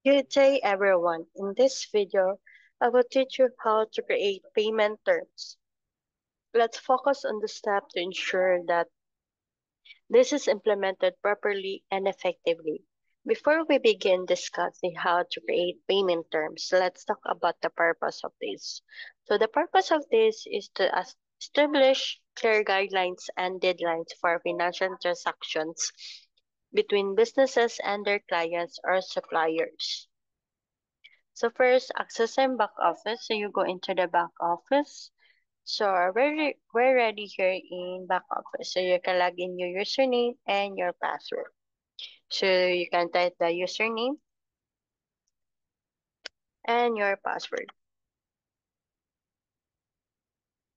Good day, everyone. In this video, I will teach you how to create payment terms. Let's focus on the step to ensure that this is implemented properly and effectively. Before we begin discussing how to create payment terms, let's talk about the purpose of this. So the purpose of this is to establish clear guidelines and deadlines for financial transactions between businesses and their clients or suppliers. So first, access and back office. So you go into the back office. So we're ready here in back office. So you can log in your username and your password. So you can type the username and your password.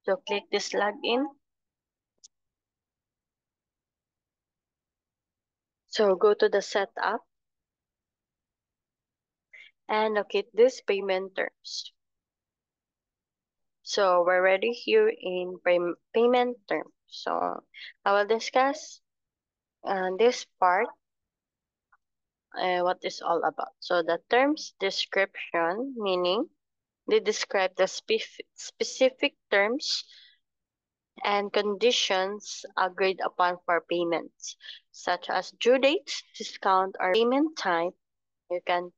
So click this login. So go to the setup and locate this payment terms. So we're ready here in payment terms. So I will discuss this part what is all about. So the terms description, meaning they describe the specific terms and conditions agreed upon for payments, such as due dates, discount, or payment time. You can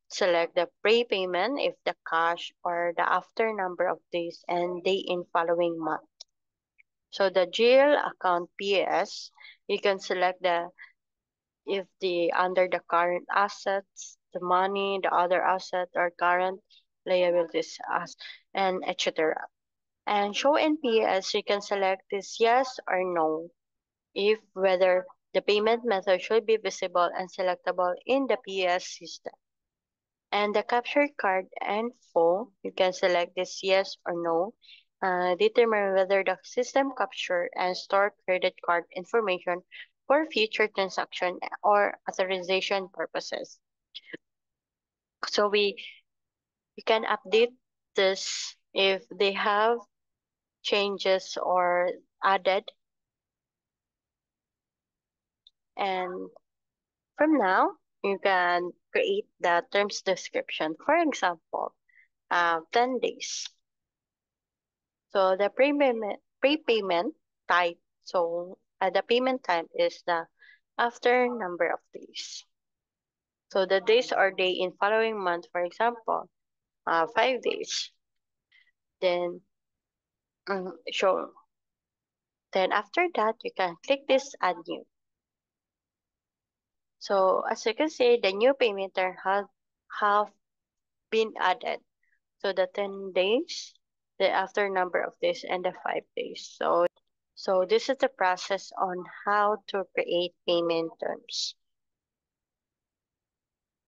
select the prepayment if the cash or the after number of days and day in following month. So the GL account PAS, you can select the if the under the current assets, the money, the other asset or current liabilities as and etc. And show NPS, you can select this yes or no if whether the payment method should be visible and selectable in the PAS system. And the capture card info, you can select this yes or no. Determine whether the system capture and store credit card information for future transaction or authorization purposes. So we can update this if they have changes or added. And from now, you can create the terms description. For example, 10 days. So the prepayment type. So the payment time is the after number of days. So the days or day in following month, for example, 5 days. Then show. Then after that, you can click this add new. So as you can see, the new payment term have been added. So the 10 days, the after number of days, and the 5 days. So this is the process on how to create payment terms.